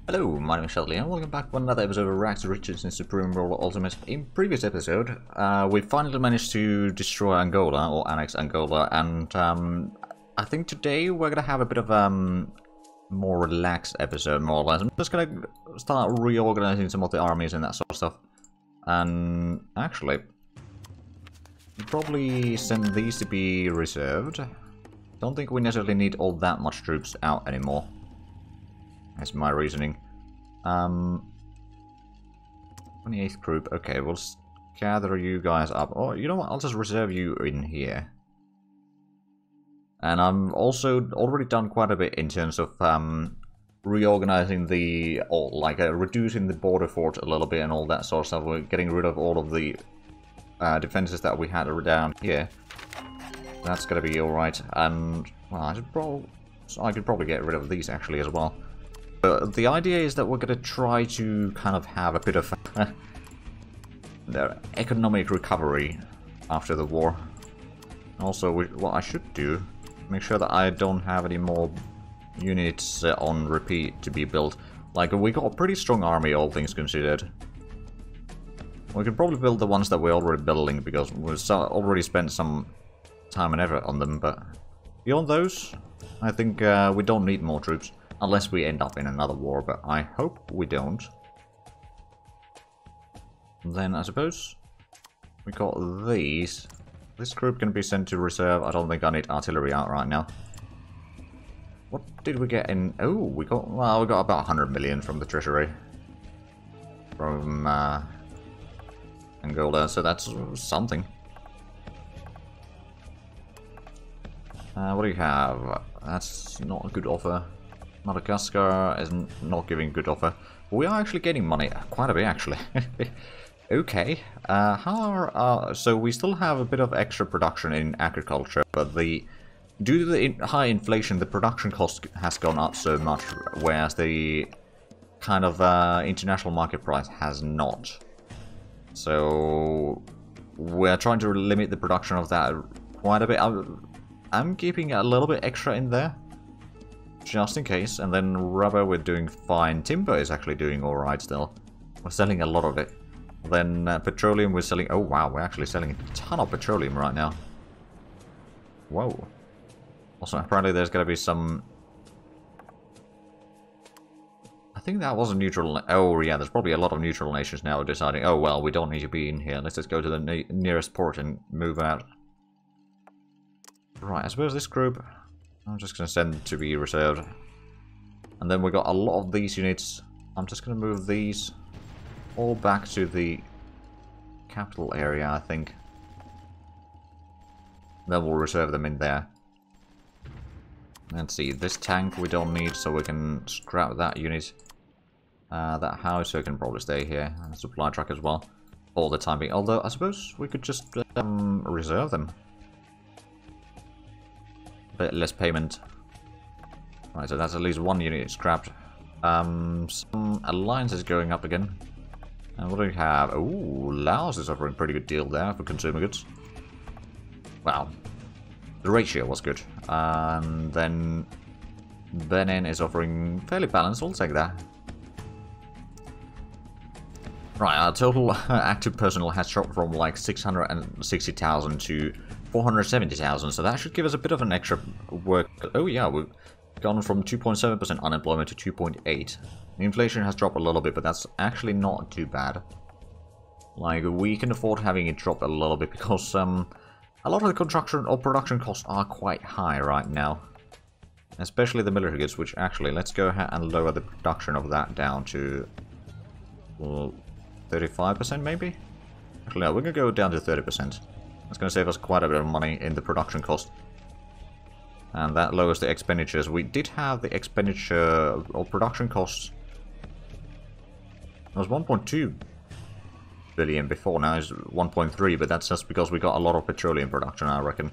Hello, my name is Shelly and welcome back to another episode of richest in Supreme World Ultimate. In previous episode, we finally managed to destroy Angola, or annex Angola, and I think today we're gonna have a bit of more relaxed episode, more or less. I'm just gonna start reorganizing some of the armies and that sort of stuff. And actually, probably send these to be reserved. Don't think we necessarily need all that much troops out anymore. That's my reasoning. 28th group. Okay, we'll gather you guys up. Oh, you know what? I'll just reserve you in here. And I'm also already done quite a bit in terms of reorganizing the, or like reducing the border fort a little bit and all that sort of stuff. We're getting rid of all of the defenses that we had down here. That's gonna be alright. And well, I could probably get rid of these actually as well. But the idea is that we're going to try to kind of have a bit of the economic recovery after the war. Also, what I should do, make sure that I don't have any more units on repeat to be built. Like, we got a pretty strong army, all things considered. We can probably build the ones that we're already building, because we've already spent some time and effort on them, but beyond those, I think we don't need more troops. Unless we end up in another war, but I hope we don't. Then I suppose we got these. This group can be sent to reserve. I don't think I need artillery out right now. What did we get in? Oh, we got about 100 million from the treasury. From Angola, so that's something. What do you have? That's not a good offer. Madagascar is not giving good offer. We are actually getting money, quite a bit actually. Okay, so we still have a bit of extra production in agriculture, but due to the high inflation, the production cost has gone up so much, whereas the kind of international market price has not. So we're trying to limit the production of that quite a bit. I'm keeping a little bit extra in there, just in case. And then rubber, we're doing fine. Timber is actually doing alright still. We're selling a lot of it. Then petroleum, we're selling... Oh wow, we're actually selling a ton of petroleum right now. Whoa. Also, apparently there's going to be some... I think that was a neutral... Oh yeah, there's probably a lot of neutral nations now deciding, oh well, we don't need to be in here. Let's just go to the nearest port and move out. Right, I suppose this group... I'm just going to send to be reserved. And then we got a lot of these units. I'm just going to move these all back to the capital area, I think. Then we'll reserve them in there. Let's see, this tank we don't need, so we can scrap that unit. That howitzer can probably stay here. And supply truck as well. All the time being. Although, I suppose we could just reserve them. Bit less payment. Right, so that's at least one unit scrapped. Some alliances going up again. And what do we have? Ooh, Laos is offering a pretty good deal there for consumer goods. Wow. The ratio was good. And then Benin is offering fairly balanced, I'll take that. Right, our total active personnel has dropped from like 660,000 to 470,000, so that should give us a bit of an extra work. Oh yeah, we've gone from 2.7% unemployment to 2.8%. The inflation has dropped a little bit, but that's actually not too bad. Like, we can afford having it drop a little bit because a lot of the construction or production costs are quite high right now. Especially the military goods, which actually, let's go ahead and lower the production of that down to 35% maybe? Actually no, we're going to go down to 30%. That's going to save us quite a bit of money in the production cost. And that lowers the expenditures. We did have the expenditure or production costs. It was 1.2 billion before, now it's 1.3, but that's just because we got a lot of petroleum production, I reckon.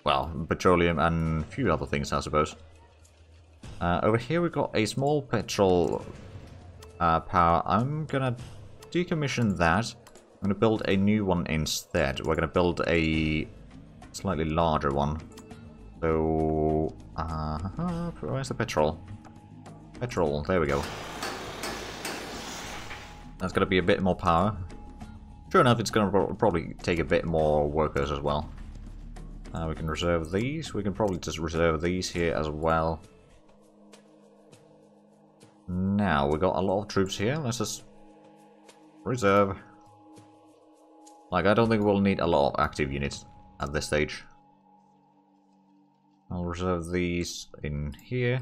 Well, petroleum and a few other things, I suppose. Over here we got a small petrol power. I'm going to decommission that. I'm going to build a new one instead. We're going to build a slightly larger one. So, where's the petrol? Petrol, there we go. That's going to be a bit more power. Sure enough, it's going to probably take a bit more workers as well. We can reserve these. We can probably just reserve these here as well. Now, we got a lot of troops here. Let's just reserve. Like, I don't think we'll need a lot of active units at this stage. I'll reserve these in here.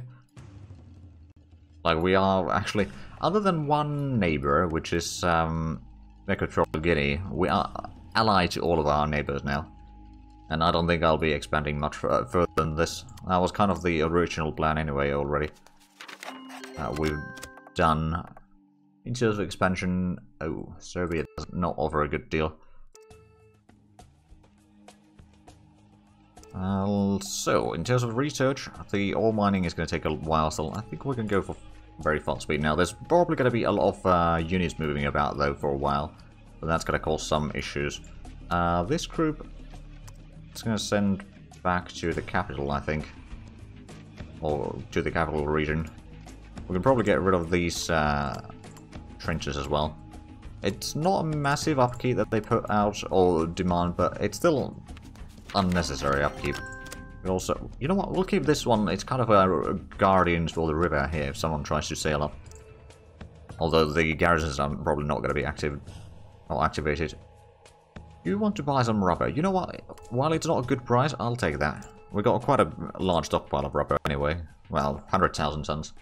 Like, we are actually, other than one neighbor, which is Equatorial Guinea, we are allied to all of our neighbors now. And I don't think I'll be expanding much further than this. That was kind of the original plan anyway already. We've done, in terms of expansion, oh, Serbia does not offer a good deal. So, in terms of research, the ore mining is going to take a while, so I think we can go for very fast speed. Now, there's probably going to be a lot of units moving about, though, for a while. But that's going to cause some issues. This group is going to send back to the capital, I think. Or to the capital region. We can probably get rid of these trenches as well. It's not a massive upkeep that they put out, or demand, but it's still unnecessary upkeep. We also, you know what, we'll keep this one. It's kind of a guardians for the river here if someone tries to sail up. Although the garrisons are probably not going to be active or activated. You want to buy some rubber? You know what? While it's not a good price, I'll take that. We got quite a large stockpile of rubber anyway. Well, 100,000 tons.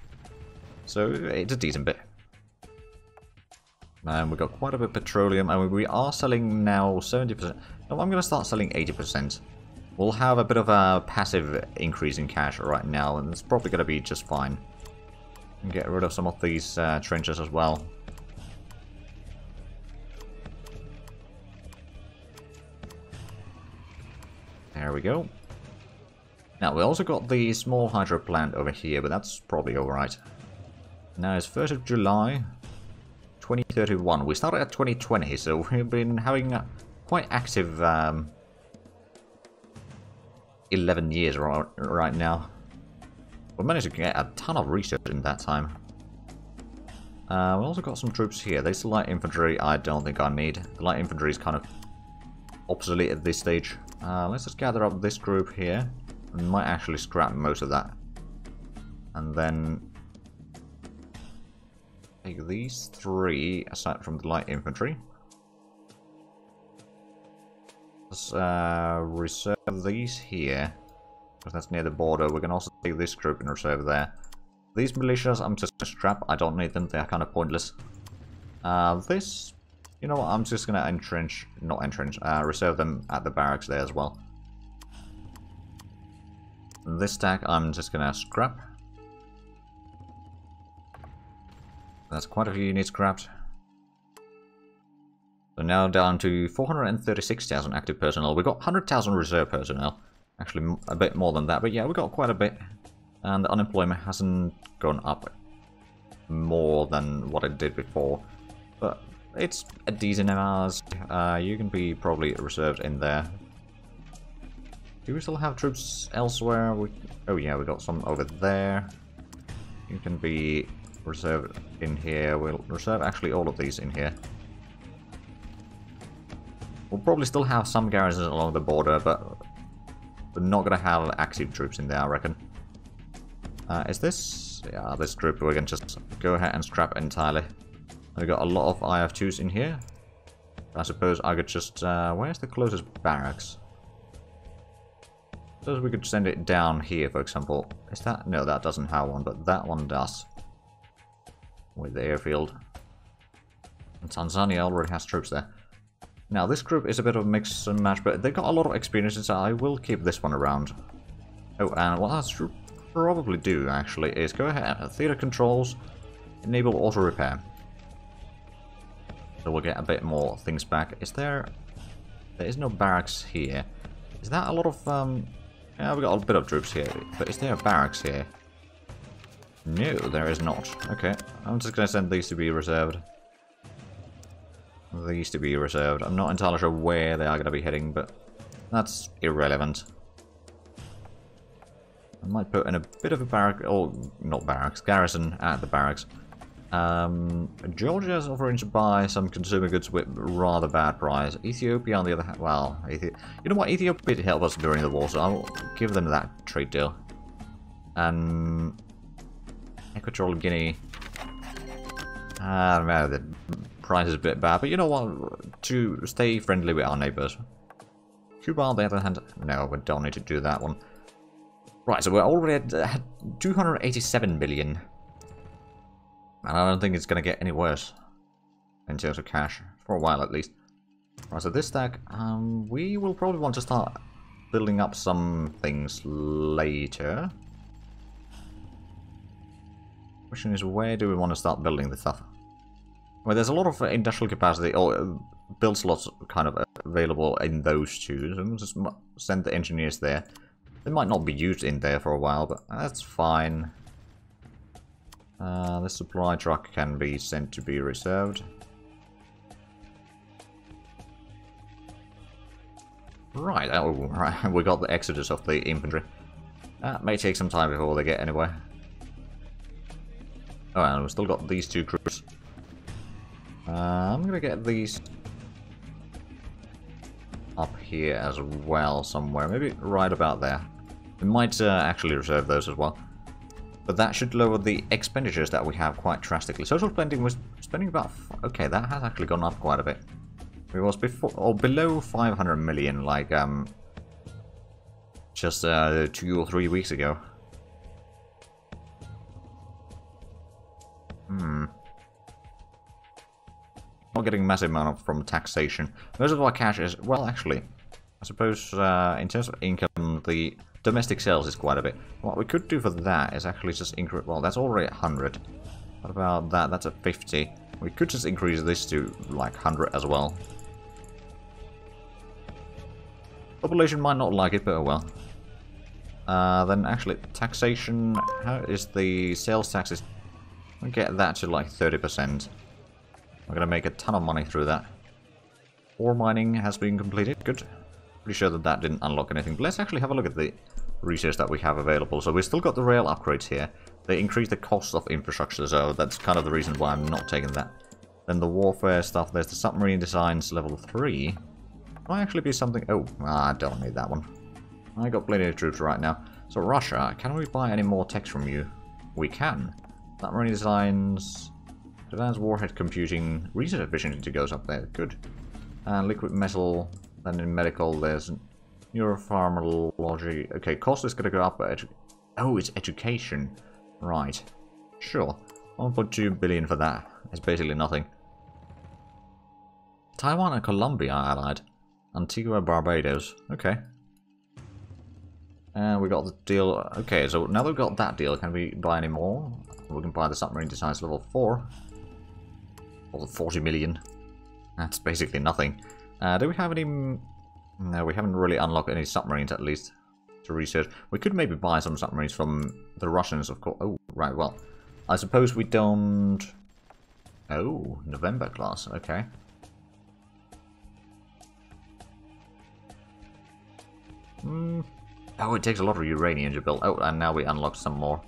So it's a decent bit. And we got quite a bit of petroleum, and we are selling now 70%. No, I'm going to start selling 80%. We'll have a bit of a passive increase in cash right now, and it's probably going to be just fine. And get rid of some of these trenches as well. There we go. Now, we also got the small hydro plant over here, but that's probably alright. Now it's 1st of July, 2031. We started at 2020, so we've been having a quite active 11 years right now. We managed to get a ton of research in that time. We also got some troops here. There's the light infantry I don't think I need. The light infantry is kind of obsolete at this stage. Let's just gather up this group here. We might actually scrap most of that. And then take these three aside from the light infantry. Let's reserve these here, because that's near the border. We can also take this group and reserve there. These militias I'm just gonna scrap. I don't need them. They're kind of pointless. This, you know what? I'm just gonna reserve them at the barracks there as well. And this stack I'm just gonna scrap. That's quite a few units scrapped. So now down to 436,000 active personnel. We got 100,000 reserve personnel. Actually, a bit more than that, but yeah, we got quite a bit. And the unemployment hasn't gone up more than what it did before. But it's a decent amount. You can be probably reserved in there. Do we still have troops elsewhere? Oh yeah, we got some over there. You can be reserved in here. We'll reserve actually all of these in here. We'll probably still have some garrisons along the border, but we're not going to have active troops in there, I reckon. Is this? Yeah, this group we can just go ahead and scrap entirely. We got a lot of IF2s in here. I suppose I could just... where's the closest barracks? Suppose we could send it down here, for example. Is that? No, that doesn't have one, but that one does. With the airfield. And Tanzania already has troops there. Now, this group is a bit of a mix and match, but they've got a lot of experience, so I will keep this one around. Oh, and what I should probably do, actually, is go ahead. Theater controls, enable auto-repair. So we'll get a bit more things back. Is there... There is no barracks here. Is that a lot of... Yeah, we got a bit of troops here, but is there a barracks here? No, there is not. Okay, I'm just going to send these to be reserved. These to be reserved. I'm not entirely sure where they are going to be heading, but that's irrelevant. I might put in a bit of a barrack, or not barracks, garrison at the barracks. Georgia is offering to buy some consumer goods with rather bad price. Ethiopia, on the other hand, well, you know what? Ethiopia did help us during the war, so I'll give them that trade deal. And Equatorial Guinea. I don't know, the price is a bit bad, but you know what? To stay friendly with our neighbors. Cuba, on the other hand, no, we don't need to do that one. Right, so we're already at 287 billion. And I don't think it's going to get any worse in terms of cash, for a while at least. Right, so this stack, we will probably want to start building up some things later. Question is, where do we want to start building this stuff? Well, there's a lot of industrial capacity, or build slots kind of available in those two, so we'll just send the engineers there. They might not be used in there for a while, but that's fine. The supply truck can be sent to be reserved. Right, oh, right, we got the exodus of the infantry. That may take some time before they get anywhere. Oh, and we've still got these two crews. I'm gonna get these up here as well somewhere, maybe right about there. We might actually reserve those as well. But that should lower the expenditures that we have quite drastically. Social spending was spending about... Okay, that has actually gone up quite a bit. It was before or below 500 million, like just 2 or 3 weeks ago. Not getting massive amount from taxation. Most of our cash is... Well, actually, I suppose in terms of income, the domestic sales is quite a bit. What we could do for that is actually just increase... Well, that's already at 100. What about that? That's at 50. We could just increase this to like 100 as well. Population might not like it, but oh well. Then actually, taxation... How is the sales taxes? We'll get that to like 30%. We're going to make a ton of money through that. Ore mining has been completed. Good. Pretty sure that that didn't unlock anything. But let's actually have a look at the research that we have available. So we've still got the rail upgrades here. They increase the cost of infrastructure, so that's kind of the reason why I'm not taking that. Then the warfare stuff. There's the submarine designs level 3. Might actually be something... Oh, I don't need that one. I got plenty of troops right now. So Russia, can we buy any more techs from you? We can. Submarine designs... Advanced warhead computing, research efficiency goes up there, good. And liquid metal, then in medical there's neuropharmacology. Okay, cost is gonna go up, but oh, it's education. Right, sure. 1.2 billion for that. It's basically nothing. Taiwan and Colombia are allied. Antigua, Barbados. Okay. And we got the deal. Okay, so now that we've got that deal, can we buy any more? We can buy the submarine designs level 4. Or 40 million. That's basically nothing. Do we have any... No, we haven't really unlocked any submarines, at least, to research. We could maybe buy some submarines from the Russians, of course. Oh, right, well. I suppose we don't... Oh, November class, okay. Oh, it takes a lot of uranium to build. Oh, and now we unlock some more.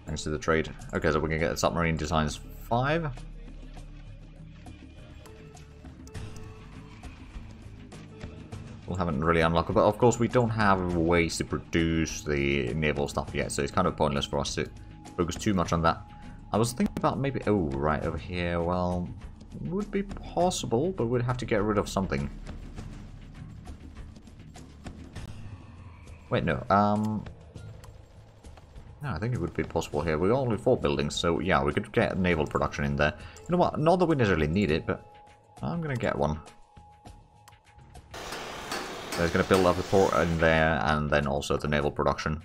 Thanks to the trade. Okay, so we can get submarine designs 5. We haven't really unlocked it, but of course we don't have ways to produce the naval stuff yet, so it's kind of pointless for us to focus too much on that. I was thinking about maybe... Oh, right over here, well... Would be possible, but we'd have to get rid of something. Wait, no, no, I think it would be possible here. We're only 4 buildings, so yeah, we could get naval production in there. You know what? Not that we necessarily need it, but I'm gonna get one. So it's gonna build up the port in there, and then also the naval production.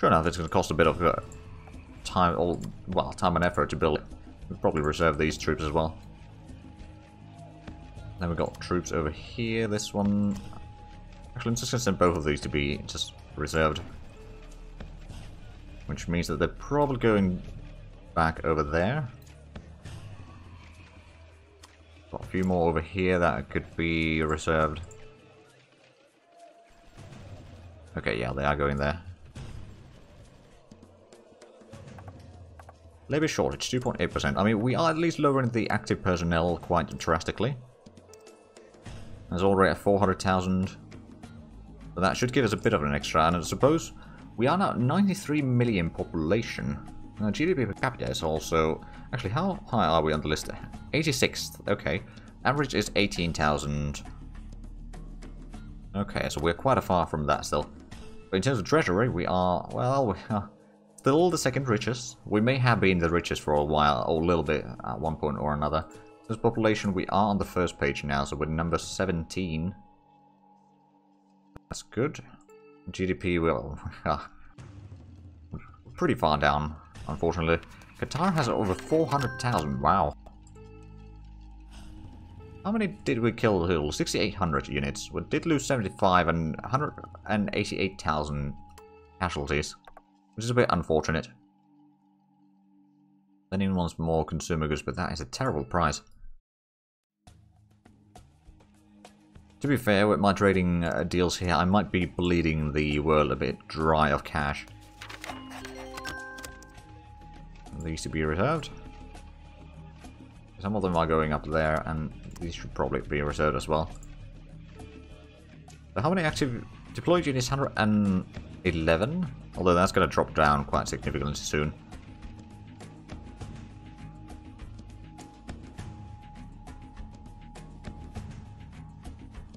Sure enough, it's gonna cost a bit of time, or well, time and effort to build it. We'll probably reserve these troops as well. Then we've got troops over here. This one. Actually, I'm just gonna send both of these to be just reserved. Which means that they're probably going back over there. Got a few more over here that could be reserved. Okay, yeah, they are going there. Labor shortage, 2.8%. I mean, we are at least lowering the active personnel quite drastically. There's already at 400,000. So that should give us a bit of an extra. And I suppose we are now 93 million population. GDP per capita is also... Actually, how high are we on the list? 86th. Okay. Average is 18,000. Okay, so we're quite far from that still. But in terms of treasury, we are... Well, we are still the second richest. We may have been the richest for a while, or a little bit at one point or another. This population, we are on the first page now, so we're number 17. That's good. GDP, well, pretty far down, unfortunately. Qatar has over 400,000, wow. How many did we kill? 6,800 units. We did lose 75 and 188,000 casualties, which is a bit unfortunate. Then in wants more consumer goods, but that is a terrible price. To be fair, with my trading deals here, I might be bleeding the world a bit dry of cash. These to be reserved. Some of them are going up there, and these should probably be reserved as well. So how many active deployed units? 111? Although that's going to drop down quite significantly soon.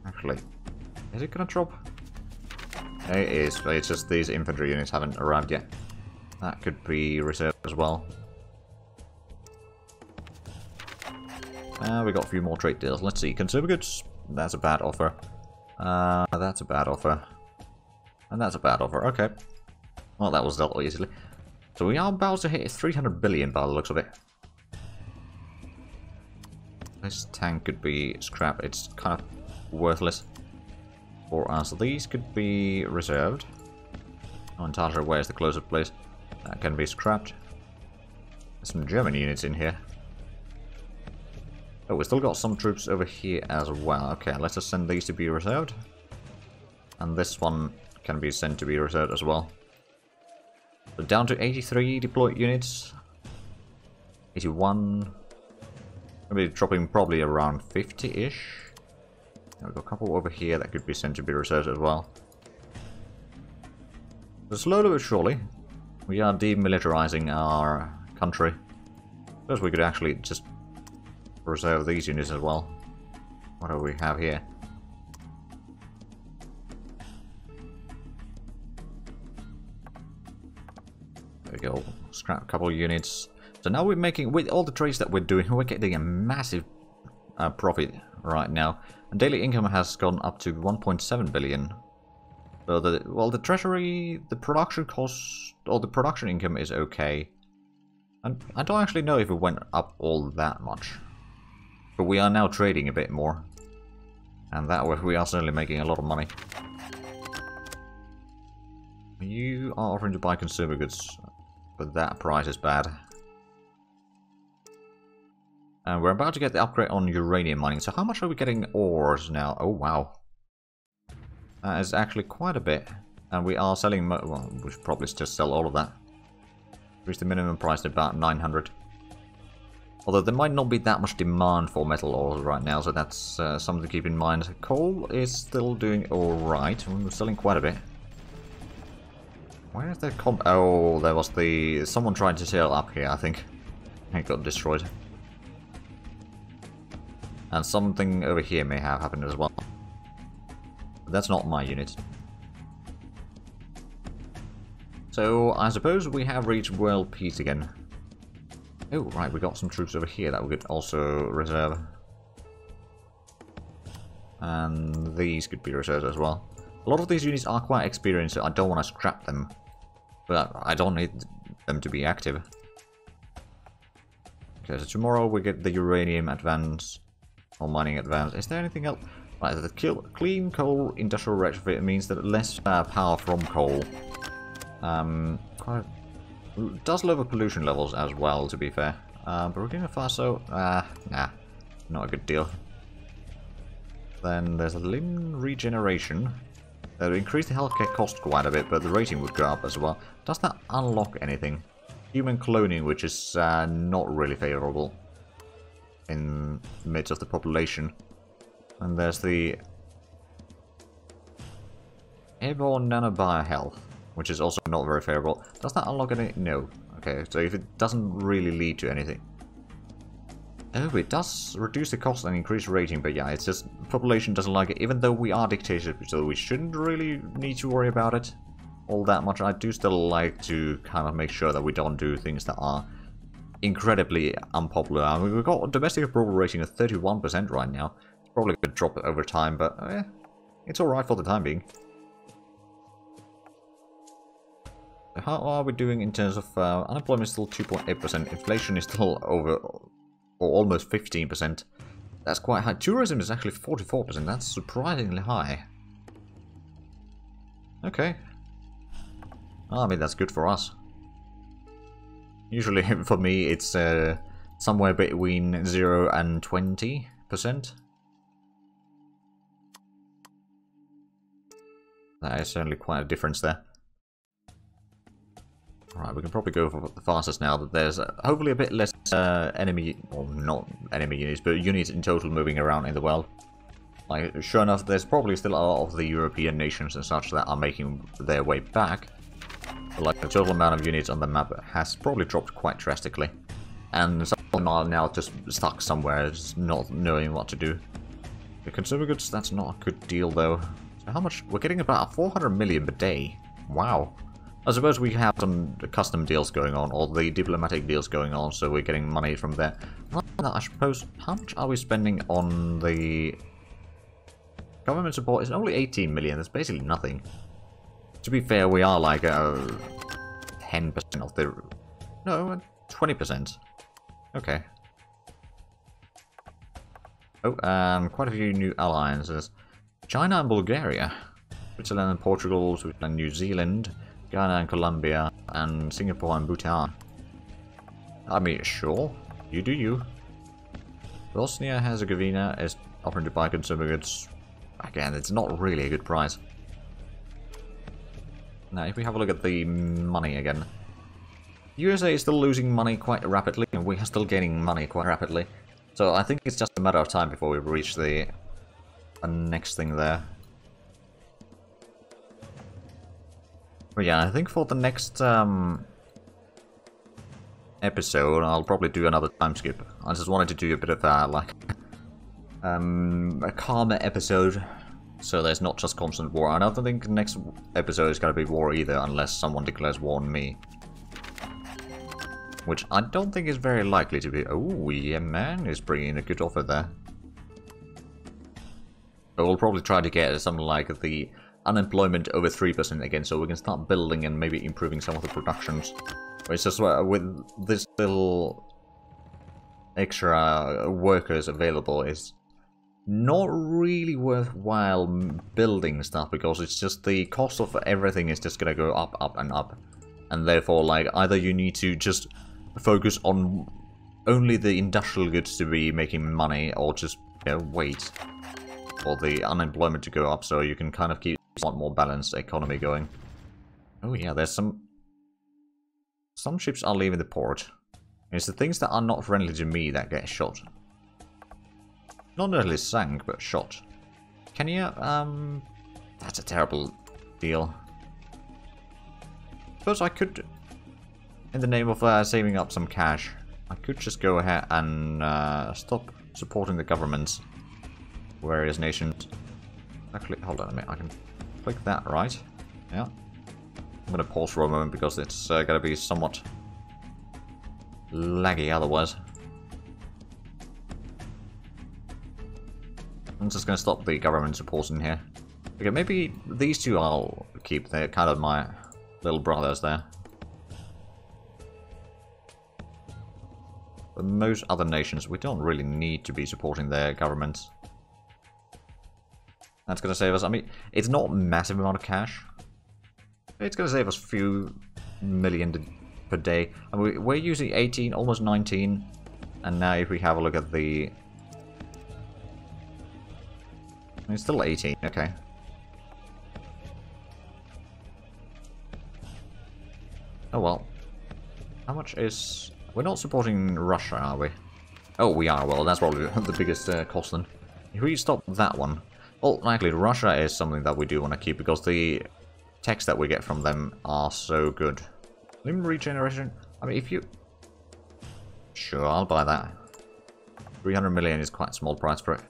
Actually, is it going to drop? It is, but it's just these infantry units haven't arrived yet. That could be reserved as well. We got a few more trade deals. Let's see. Consumer goods. That's a bad offer. That's a bad offer. And that's a bad offer. Okay. Well, that was dealt easily. So we are about to hit 300 billion by the looks of it. This tank could be scrap. It's kind of worthless for us. These could be reserved. I'm not entirely sure where's the closest place. That can be scrapped. There's some German units in here. Oh, we still got some troops over here as well. Okay, let's just send these to be reserved. And this one can be sent to be reserved as well. So down to 83 deployed units. 81. Maybe dropping probably around 50-ish. We've got a couple over here that could be sent to be reserved as well. So slowly but surely, we are demilitarizing our country. Suppose we could actually just reserve these units as well. What do we have here? There we go. Scrap a couple of units. So now we're making, with all the trades that we're doing, we're getting a massive profit right now. And daily income has gone up to 1.7 billion. So the treasury, the production cost, or the production income is okay. And I don't actually know if it went up all that much. But we are now trading a bit more. And that way we are certainly making a lot of money. You are offering to buy consumer goods, but that price is bad. And we're about to get the upgrade on uranium mining. So how much are we getting ores now? Oh, wow. That is actually quite a bit. And we are selling... Well, we should probably just sell all of that. Reach the minimum price at about 900. Although there might not be that much demand for metal ores right now, so that's something to keep in mind. Coal is still doing alright. We're selling quite a bit. Where is the comp... Oh, there was the... Someone tried to sail up here, I think. It got destroyed. And something over here may have happened as well. But that's not my unit. So, I suppose we have reached world peace again. Oh, right, we got some troops over here that we could also reserve. And these could be reserved as well. A lot of these units are quite experienced, so I don't want to scrap them. But I don't need them to be active. Okay, so tomorrow we get the uranium advance. Or mining advance. Is there anything else? Right, the clean coal industrial retrofit means that less power from coal. Does lower pollution levels as well, to be fair. Burkina Faso, nah, not a good deal. Then there's a limb regeneration. That would increase the healthcare cost quite a bit, but the rating would go up as well. Does that unlock anything? human cloning, which is not really favorable in the midst of the population. And there's the airborne nanobio health, which is also not very favorable. Does that unlock any? No. Okay, so if it doesn't really lead to anything. Oh, it does reduce the cost and increase rating, but yeah, it's just population doesn't like it, even though we are dictatorship, so we shouldn't really need to worry about it all that much. I do still like to kind of make sure that we don't do things that are incredibly unpopular. I mean, we've got a domestic approval rating of 31% right now. It's probably going to drop over time, but it's alright for the time being. How are we doing in terms of unemployment is still 2.8%, inflation is still over, or almost 15%. That's quite high. Tourism is actually 44%, that's surprisingly high. Okay. I mean, that's good for us. Usually, for me, it's somewhere between 0 and 20%. That is certainly quite a difference there. Alright, we can probably go for the fastest now that there's hopefully a bit less enemy, or not enemy units, but units in total moving around in the world. Like, sure enough, there's probably still a lot of the European nations and such that are making their way back. But, like, the total amount of units on the map has probably dropped quite drastically. And some of them are now just stuck somewhere, just not knowing what to do. The consumer goods, that's not a good deal though. So how much? We're getting about 400 million per day. Wow. I suppose we have some custom deals going on, or the diplomatic deals going on, so we're getting money from there. I suppose, how much are we spending on the government support? It's only 18 million, that's basically nothing. To be fair, we are like 10% of the... No, 20%. Okay. Oh, quite a few new alliances. China and Bulgaria. Switzerland and Portugal, Switzerland and New Zealand. Ghana and Colombia, and Singapore and Bhutan. I mean, sure, you do you. Bosnia-Herzegovina is offering to buy consumer goods. Again, it's not really a good price. Now, if we have a look at the money again. USA is still losing money quite rapidly, and we are still gaining money quite rapidly. So I think it's just a matter of time before we reach the next thing there. But yeah, I think for the next episode, I'll probably do another time skip. I just wanted to do a bit of like a calmer episode, so there's not just constant war. I don't think the next episode is going to be war either, unless someone declares war on me. Which I don't think is very likely to be. Oh, yeah, man is bringing a good offer there. But we'll probably try to get something like the unemployment over 3% again, so we can start building and maybe improving some of the productions. But it's just with this little extra workers available, is not really worthwhile building stuff, because it's just the cost of everything is just gonna go up, up, and up. And therefore, like, either you need to just focus on only the industrial goods to be making money, or just, you know, wait for the unemployment to go up so you can kind of keep a more balanced economy going. Oh yeah, there's some ships are leaving the port. It's the things that are not friendly to me that get shot. Not necessarily sank, but shot. Kenya, that's a terrible deal. Suppose I could, in the name of saving up some cash, I could just go ahead and stop supporting the governments, various nations. Actually, hold on a minute, I can click that, right? Yeah. I'm gonna pause for a moment because it's gonna be somewhat laggy otherwise. I'm just gonna stop the government support in here. Okay, maybe these two I'll keep. They're kind of my little brothers there. But most other nations, we don't really need to be supporting their governments. That's going to save us, I mean, it's not a massive amount of cash. It's going to save us a few million per day. I mean, we're using 18, almost 19. And now if we have a look at the... It's still 18, okay. Oh well. how much is... We're not supporting Russia, are we? Oh, we are. Well, that's probably the biggest cost then. If we stop that one... Well, actually, Russia is something that we do want to keep because the techs that we get from them are so good. Limb regeneration... I mean, if you... Sure, I'll buy that. 300 million is quite a small price for it.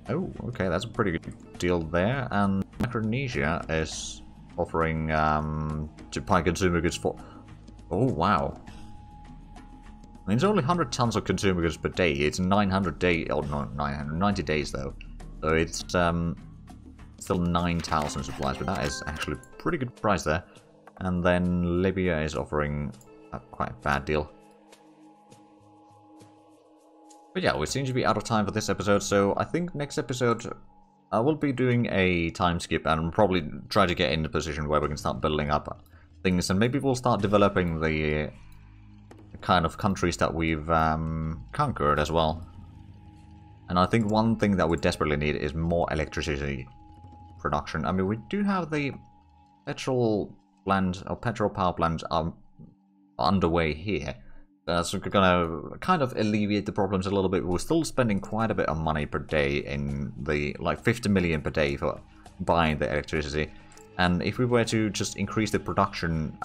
Oh, okay, that's a pretty good deal there. And Micronesia is offering to buy consumer goods for... Oh, wow. I mean, it's only 100 tons of consumer goods per day. It's 900 days... Oh, no, 990 days, though. So it's still 9,000 supplies, but that is actually a pretty good price there. And then Libya is offering a quite bad deal. But yeah, we seem to be out of time for this episode, so I think next episode I will be doing a time skip and probably try to get in a position where we can start building up things, and maybe we'll start developing the kind of countries that we've conquered as well. And I think one thing that we desperately need is more electricity production. I mean, we do have the petrol plant, or petrol power plant underway here. That's gonna kind of alleviate the problems a little bit. We're still spending quite a bit of money per day in the, like 50 million per day for buying the electricity. And if we were to just increase the production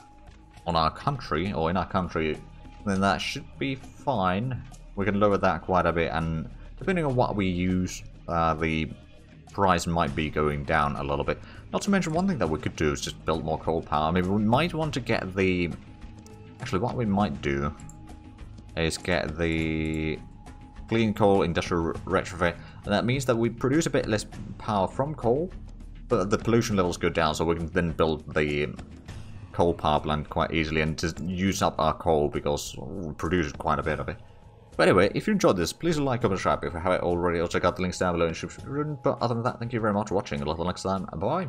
on our country, or in our country, then that should be fine. We can lower that quite a bit, and depending on what we use, the price might be going down a little bit. Not to mention, one thing that we could do is just build more coal power. Maybe we might want to get the... Actually, what we might do is get the clean coal industrial retrofit, and that means that we produce a bit less power from coal, but the pollution levels go down, so we can then build the coal power plant quite easily and just use up our coal because we produce quite a bit of it. But anyway, if you enjoyed this, please like, comment, subscribe if you haven't already, or check out the links down below in the description. But other than that, thank you very much for watching, until next time, bye!